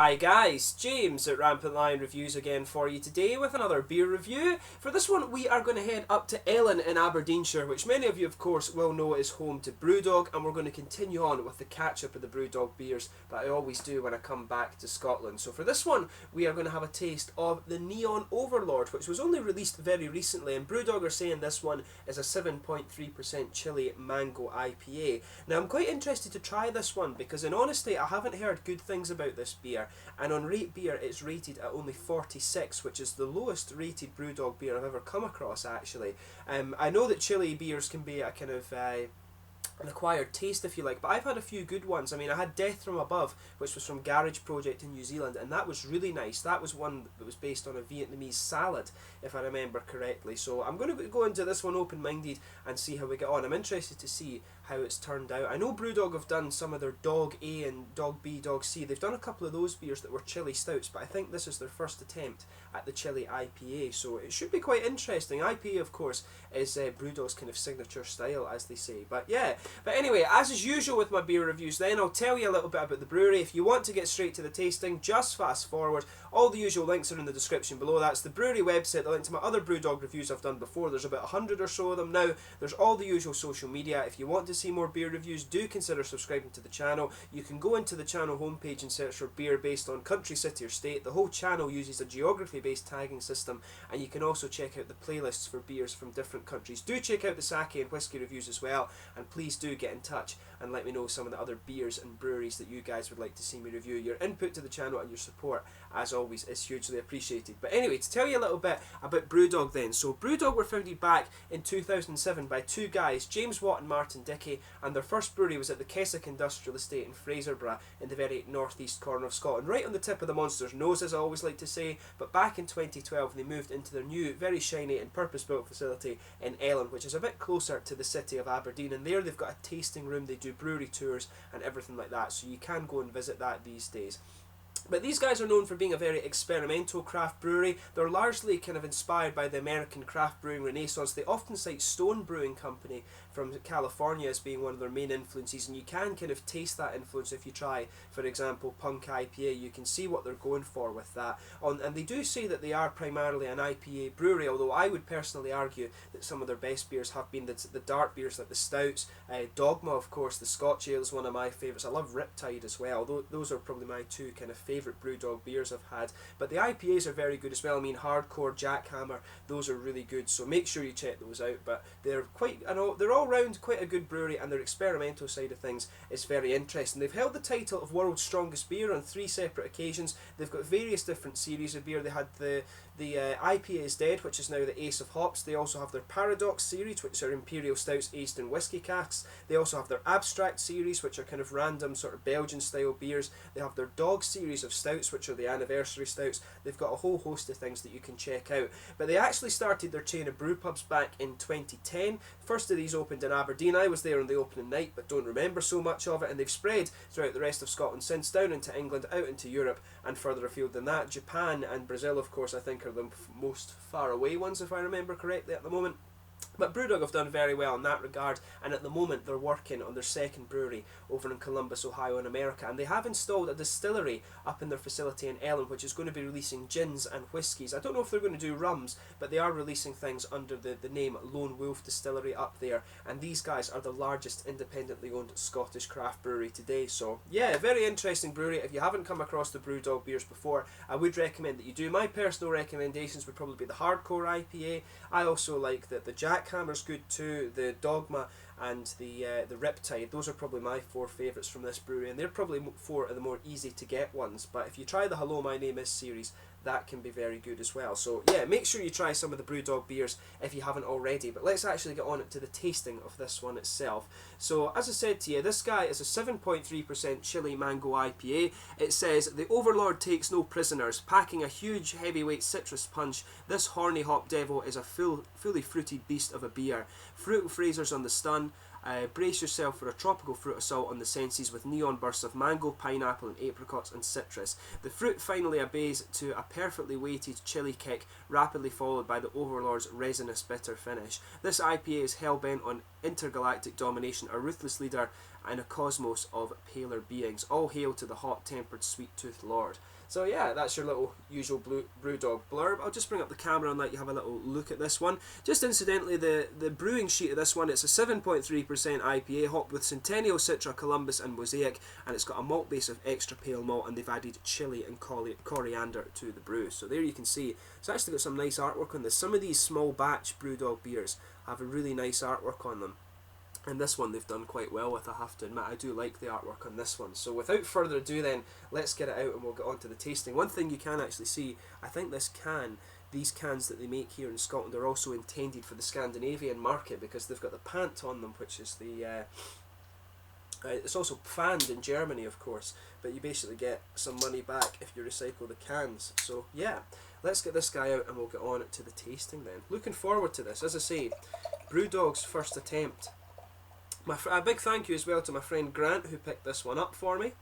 Hi guys, James at RampantLionReviews again for you today with another beer review. For this one we are going to head up to Ellon in Aberdeenshire, which many of you of course will know is home to Brewdog, and we're going to continue on with the catch-up of the Brewdog beers that I always do when I come back to Scotland. So for this one we are going to have a taste of the Neon Overlord, which was only released very recently, and Brewdog are saying this one is a 7.3% Chilli mango IPA. Now I'm quite interested to try this one because in honesty I haven't heard good things about this beer. And on Rate Beer it's rated at only 46, which is the lowest rated Brewdog beer I've ever come across actually. I know that Chilli beers can be a kind of an acquired taste if you like, but I've had a few good ones. I mean, I had Death from Above, which was from Garage Project in New Zealand, and that was really nice. That was one that was based on a Vietnamese salad, if I remember correctly. So I'm going to go into this one open-minded and see how we get on. I'm interested to see how it's turned out. I know Brewdog have done some of their Dog A and Dog B, Dog C. They've done a couple of those beers that were chili stouts, but I think this is their first attempt at the chili IPA, so it should be quite interesting. IPA, of course, is Brewdog's kind of signature style, as they say. But yeah, but anyway, as is usual with my beer reviews then, I'll tell you a little bit about the brewery. If you want to get straight to the tasting, just fast forward. All the usual links are in the description below. That's the brewery website, the link to my other Brewdog reviews I've done before. There's about 100 or so of them now. There's all the usual social media. If you want to see more beer reviews, do consider subscribing to the channel. You can go into the channel homepage and search for beer based on country, city or state. The whole channel uses a geography based tagging system, and you can also check out the playlists for beers from different countries. Do check out the sake and whiskey reviews as well, and please do get in touch and let me know some of the other beers and breweries that you guys would like to see me review. Your input to the channel and your support, as always, is hugely appreciated. But anyway, to tell you a little bit about Brewdog then. So Brewdog were founded back in 2007 by two guys, James Watt and Martin Dickey, and their first brewery was at the Keswick Industrial Estate in Fraserburgh in the very northeast corner of Scotland, right on the tip of the monster's nose, as I always like to say. But back in 2012 they moved into their new, very shiny and purpose-built facility in Ellon, which is a bit closer to the city of Aberdeen, and there they've got a tasting room, they do brewery tours and everything like that, so you can go and visit that these days. But these guys are known for being a very experimental craft brewery. They're largely kind of inspired by the American craft brewing renaissance. They often cite Stone Brewing Company from California as being one of their main influences, and you can kind of taste that influence if you try, for example, Punk IPA. You can see what they're going for with that. And they do say that they are primarily an IPA brewery, although I would personally argue that some of their best beers have been the dark beers like the stouts. Dogma, of course, the Scotch Ale is one of my favourites. I love Riptide as well. Those are probably my two kind of favourite Brewdog beers I've had. But the IPAs are very good as well. I mean, Hardcore, Jackhammer, those are really good, so make sure you check those out. But they're quite, they're all round quite a good brewery, and their experimental side of things is very interesting. They've held the title of World's Strongest Beer on 3 separate occasions. They've got various different series of beer. They had the IPA is Dead, which is now the Ace of Hops. They also have their Paradox series, which are imperial stouts aged in whiskey casks. They also have their Abstract series, which are kind of random sort of Belgian style beers. They have their Dog series of stouts, which are the anniversary stouts. They've got a whole host of things that you can check out. But they actually started their chain of brew pubs back in 2010. First of these opened in Aberdeen. I was there on the opening night, but don't remember so much of it, and they've spread throughout the rest of Scotland since, down into England, out into Europe, and further afield than that. Japan and Brazil, of course, I think are the most far away ones, if I remember correctly, at the moment. But Brewdog have done very well in that regard, and at the moment they're working on their second brewery over in Columbus, Ohio in America, and they have installed a distillery up in their facility in Ellon, which is going to be releasing gins and whiskies. I don't know if they're going to do rums, but they are releasing things under the name Lone Wolf Distillery up there, and these guys are the largest independently owned Scottish craft brewery today. So yeah, very interesting brewery. If you haven't come across the Brewdog beers before, I would recommend that you do. My personal recommendations would probably be the Hardcore IPA. I also like the Jackhammer's good too, the Dogma and the Riptide. Those are probably my 4 favourites from this brewery, and they're probably 4 of the more easy to get ones. But if you try the Hello My Name Is series, that can be very good as well. So yeah, make sure you try some of the Brewdog beers if you haven't already. But let's actually get on to the tasting of this one itself. So as I said to you, this guy is a 7.3% Chilli mango IPA. It says, the Overlord takes no prisoners, packing a huge heavyweight citrus punch. This horny hop devil is a fully fruited beast of a beer. Fruit phasers on the stun. Brace yourself for a tropical fruit assault on the senses with neon bursts of mango, pineapple and apricots and citrus. The fruit finally obeys to a perfectly weighted chili kick, rapidly followed by the Overlord's resinous bitter finish. This IPA is hell-bent on intergalactic domination, a ruthless leader, and a cosmos of paler beings. All hail to the hot-tempered, sweet-toothed lord. So yeah, that's your little usual Brewdog blurb. I'll just bring up the camera and let you have a little look at this one. Just incidentally, the brewing sheet of this one, it's a 7.3% IPA, hopped with Centennial, Citra, Columbus and Mosaic, and it's got a malt base of extra pale malt, and they've added chili and coriander to the brew. So there you can see, it's actually got some nice artwork on this. Some of these small batch Brewdog beers have a really nice artwork on them. And this one they've done quite well with, I have to admit. I do like the artwork on this one. So without further ado then, let's get it out and we'll get on to the tasting. One thing you can actually see, I think these cans that they make here in Scotland are also intended for the Scandinavian market, because they've got the pant on them, which is the... it's also fanned in Germany, of course, but you basically get some money back if you recycle the cans. So yeah, let's get this guy out and we'll get on to the tasting then. Looking forward to this. As I say, Brewdog's first attempt. A big thank you as well to my friend Grant, who picked this one up for me.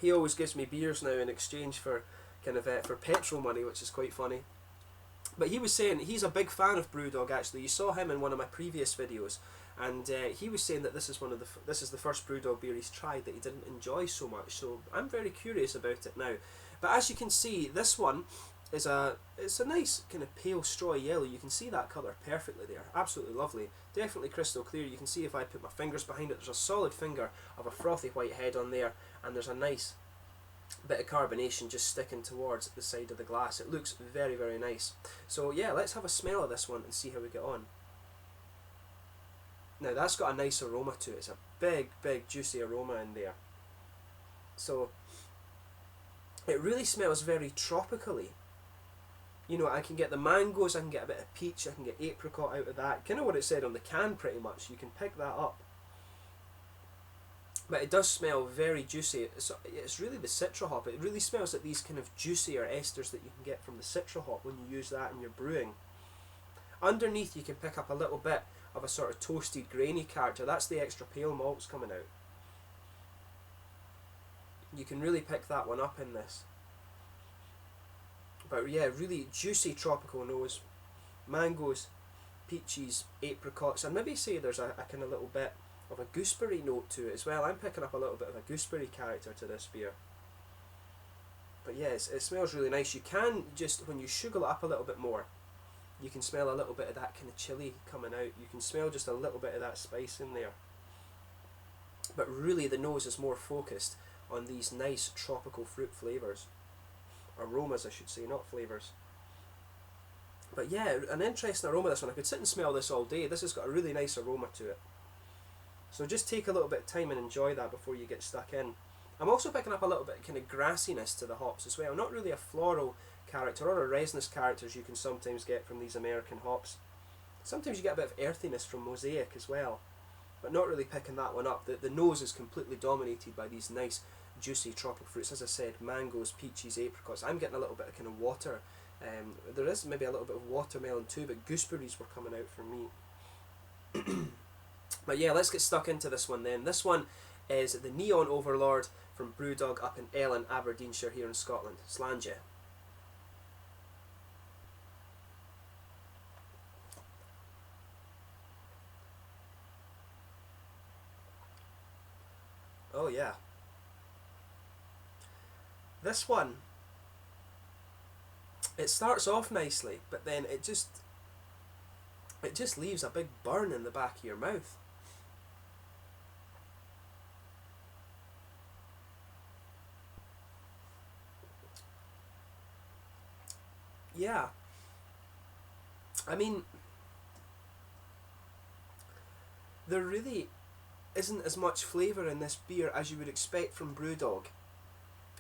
He always gives me beers now in exchange for for petrol money, which is quite funny. But he was saying he's a big fan of Brewdog. Actually, you saw him in one of my previous videos, and he was saying that this is the first Brewdog beer he's tried that he didn't enjoy so much. So I'm very curious about it now. But as you can see, this one is it's a nice kind of pale straw yellow. You can see that colour perfectly there. Absolutely lovely. Definitely crystal clear. You can see if I put my fingers behind it, there's a solid finger of a frothy white head on there, and there's a nice bit of carbonation just sticking towards the side of the glass. It looks very, very nice. So yeah, let's have a smell of this one and see how we get on. Now that's got a nice aroma to it. It's a big, big juicy aroma in there. So it really smells very tropically. You know, I can get the mangoes, I can get a bit of peach, I can get apricot out of that. Kind of what it said on the can pretty much. You can pick that up. But it does smell very juicy. It's really the citra hop. It really smells like these kind of juicier esters that you can get from the citra hop when you use that in your brewing. Underneath you can pick up a little bit of a sort of toasted grainy character. That's the extra pale malts coming out. You can really pick that one up in this. But yeah, really juicy tropical nose. Mangoes, peaches, apricots, and maybe say there's a kind of little bit of a gooseberry note to it as well. I'm picking up a little bit of a gooseberry character to this beer. But yes, it smells really nice. You can just, when you sugar it up a little bit more, you can smell a little bit of that kind of chili coming out. You can smell just a little bit of that spice in there. But really the nose is more focused on these nice tropical fruit flavours. Aromas, I should say, not flavours. But yeah, an interesting aroma this one. I could sit and smell this all day. This has got a really nice aroma to it. So just take a little bit of time and enjoy that before you get stuck in. I'm also picking up a little bit of kind of grassiness to the hops as well. Not really a floral character or a resinous character as you can sometimes get from these American hops. Sometimes you get a bit of earthiness from Mosaic as well, but not really picking that one up. The nose is completely dominated by these nice juicy tropical fruits. As I said, mangoes, peaches, apricots. I'm getting a little bit of kind of water. There is maybe a little bit of watermelon too, but gooseberries were coming out for me. But yeah, let's get stuck into this one then. This one is the Neon Overlord from Brewdog up in Ellon, Aberdeenshire here in Scotland. Slàinte. Oh yeah. This one, it starts off nicely, but then it just leaves a big burn in the back of your mouth. Yeah. I mean, there really isn't as much flavour in this beer as you would expect from Brewdog.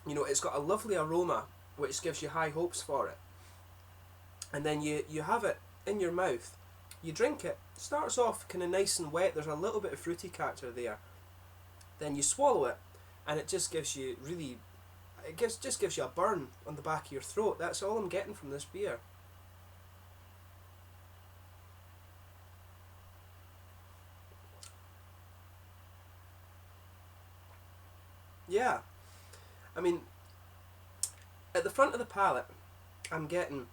You know, it's got a lovely aroma which gives you high hopes for it. And then you have it in your mouth. You drink it. Starts off kind of nice and wet. There's a little bit of fruity character there. Then you swallow it, and it just gives you really, just gives you a burn on the back of your throat. That's all I'm getting from this beer. Yeah. I mean, at the front of the palate, I'm getting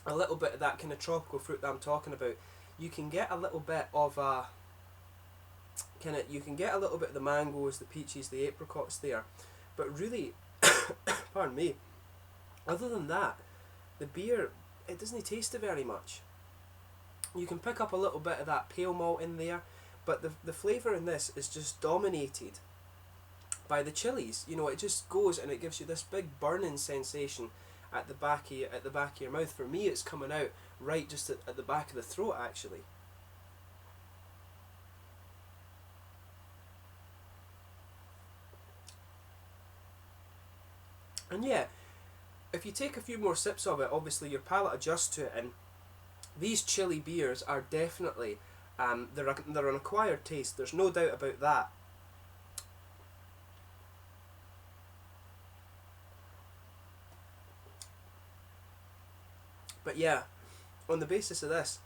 a little bit of that kind of tropical fruit that I'm talking about. you can get a little bit of a you can get a little bit of the mangoes, the peaches, the apricots there, but really, pardon me, other than that, the beer, it doesn't taste it very much. You can pick up a little bit of that pale malt in there, but the flavour in this is just dominated by the chilies. You know, it just goes and it gives you this big burning sensation at the back of your mouth. For me, it's coming out right just at the back of the throat, actually. And yeah, if you take a few more sips of it, obviously your palate adjusts to it, and these chili beers are definitely, they're an acquired taste, there's no doubt about that. But yeah, on the basis of this,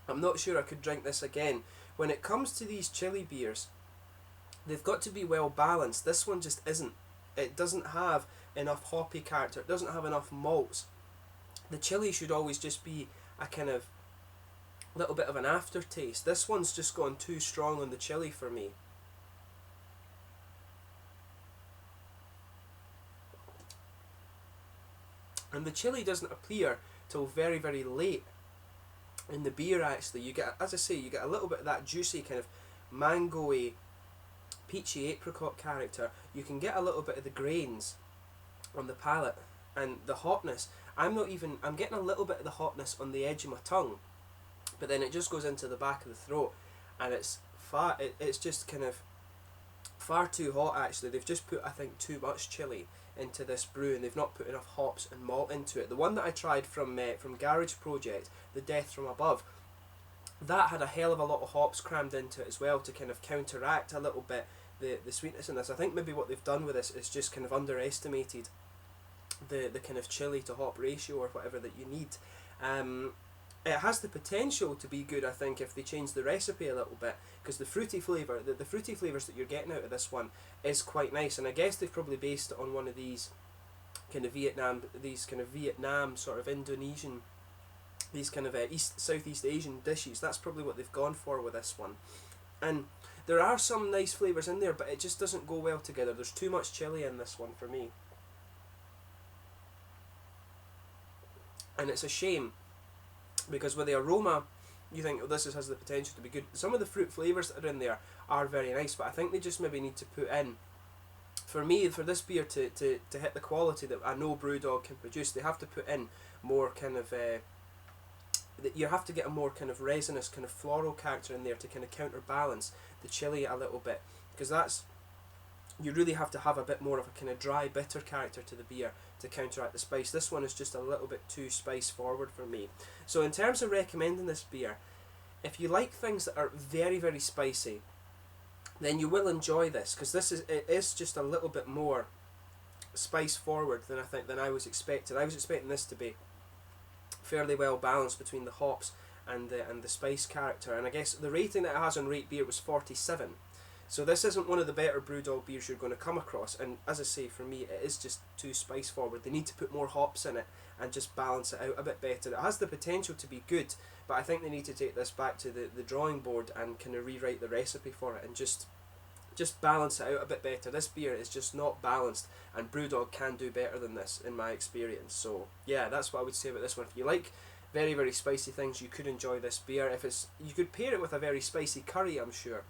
I'm not sure I could drink this again. When it comes to these chili beers, they've got to be well balanced. This one just isn't. It doesn't have enough hoppy character, it doesn't have enough malts. The chili should always just be a kind of little bit of an aftertaste. This one's just gone too strong on the chili for me. And the chili doesn't appear till very, very late in the beer, actually. You get, as I say, you get a little bit of that juicy kind of mango-y, peachy apricot character. You can get a little bit of the grains on the palate, and the hotness. I'm getting a little bit of the hotness on the edge of my tongue, but then it just goes into the back of the throat, and it's just kind of far too hot, actually. They've just put, I think, too much chili into this brew, and they've not put enough hops and malt into it. The one that I tried from Garage Project, the Death from Above, that had a hell of a lot of hops crammed into it as well to kind of counteract a little bit the sweetness in this. I think maybe what they've done with this is just kind of underestimated the kind of chili to hop ratio or whatever that you need. It has the potential to be good, I think, if they change the recipe a little bit, because the fruity flavour, the fruity flavours that you're getting out of this one is quite nice, and I guess they've probably based it on one of these kind of Vietnam sort of Indonesian, these kind of Southeast Asian dishes. That's probably what they've gone for with this one. And there are some nice flavours in there, but it just doesn't go well together. There's too much chili in this one for me. And it's a shame, because with the aroma, you think, oh, this has the potential to be good. Some of the fruit flavours that are in there are very nice, but I think they just maybe need to put in, for me, for this beer to hit the quality that I know Brewdog can produce, they have to put in more kind of, you have to get a more kind of resinous, kind of floral character in there to kind of counterbalance the chili a little bit, because that's, you really have to have a bit more of a kind of dry, bitter character to the beer to counteract the spice. This one is just a little bit too spice forward for me. So in terms of recommending this beer, if you like things that are very, very spicy, then you will enjoy this, because it is just a little bit more spice forward than I was expecting. I was expecting this to be fairly well balanced between the hops and the spice character, and I guess the rating that it has on Rate Beer was 47. So this isn't one of the better Brewdog beers you're going to come across, and as I say, for me, it is just too spice forward. They need to put more hops in it and just balance it out a bit better. It has the potential to be good, but I think they need to take this back to the drawing board and kind of rewrite the recipe for it and just balance it out a bit better. This beer is just not balanced, and Brewdog can do better than this in my experience. So yeah, that's what I would say about this one. If you like very, very spicy things, you could enjoy this beer. You could pair it with a very spicy curry, I'm sure,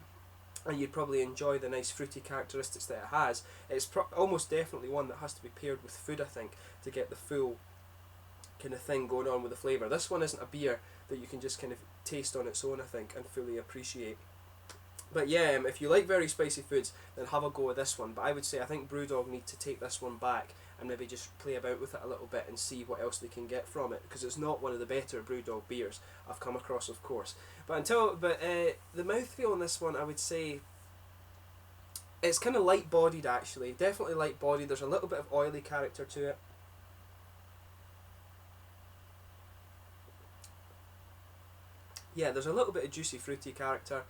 and you'd probably enjoy the nice fruity characteristics that it has. It's almost definitely one that has to be paired with food, I think, to get the full kind of thing going on with the flavour. This one isn't a beer that you can just kind of taste on its own, I think, and fully appreciate. But yeah, if you like very spicy foods, then have a go with this one. But I would say I think Brewdog need to take this one back and maybe just play about with it a little bit and see what else they can get from it, because it's not one of the better Brewdog beers I've come across, of course. But the mouthfeel on this one, I would say it's kind of light-bodied, actually. Definitely light-bodied. There's a little bit of oily character to it. Yeah, there's a little bit of juicy, fruity character.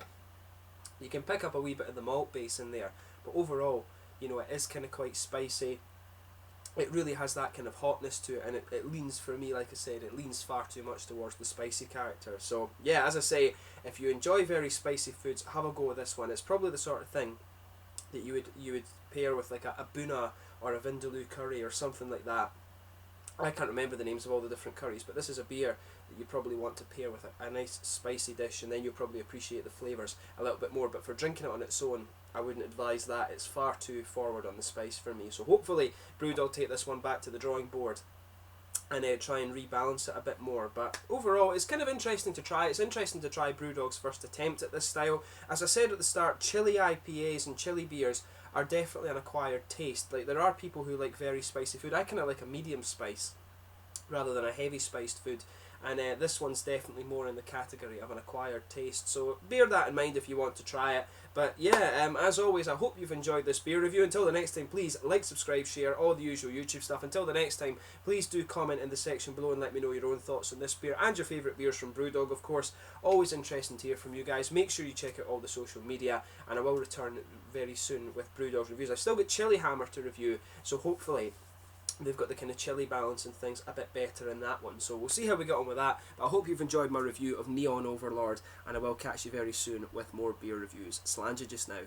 You can pick up a wee bit of the malt base in there, but overall, you know, it is kind of quite spicy. it really has that kind of hotness to it, and it leans, for me, like I said, it leans far too much towards the spicy character. So yeah, as I say, if you enjoy very spicy foods, have a go with this one. It's probably the sort of thing that you would pair with like a Buna or a Vindaloo curry or something like that. I can't remember the names of all the different curries, but this is a beer that you probably want to pair with a nice spicy dish, and then you'll probably appreciate the flavours a little bit more. But for drinking it on its own, I wouldn't advise that. It's far too forward on the spice for me. So hopefully Brewdog take this one back to the drawing board and try and rebalance it a bit more. But overall, it's kind of interesting to try. It's interesting to try Brewdog's first attempt at this style. As I said at the start, chili IPAs and chili beers are definitely an acquired taste. Like, there are people who like very spicy food. I kind of like a medium spice rather than a heavy spiced food, and this one's definitely more in the category of an acquired taste, so bear that in mind if you want to try it. But yeah, as always, I hope you've enjoyed this beer review. Until the next time, please like, subscribe, share, all the usual YouTube stuff. Until the next time, please do comment in the section below and let me know your own thoughts on this beer and your favourite beers from Brewdog, of course. Always interesting to hear from you guys. Make sure you check out all the social media, and I will return very soon with Brewdog reviews. I've still got Chilli Hammer to review, so hopefully they've got the kind of chili balance and things a bit better in that one. So we'll see how we get on with that. But I hope you've enjoyed my review of Neon Overlord, and I will catch you very soon with more beer reviews. Slàinte just now.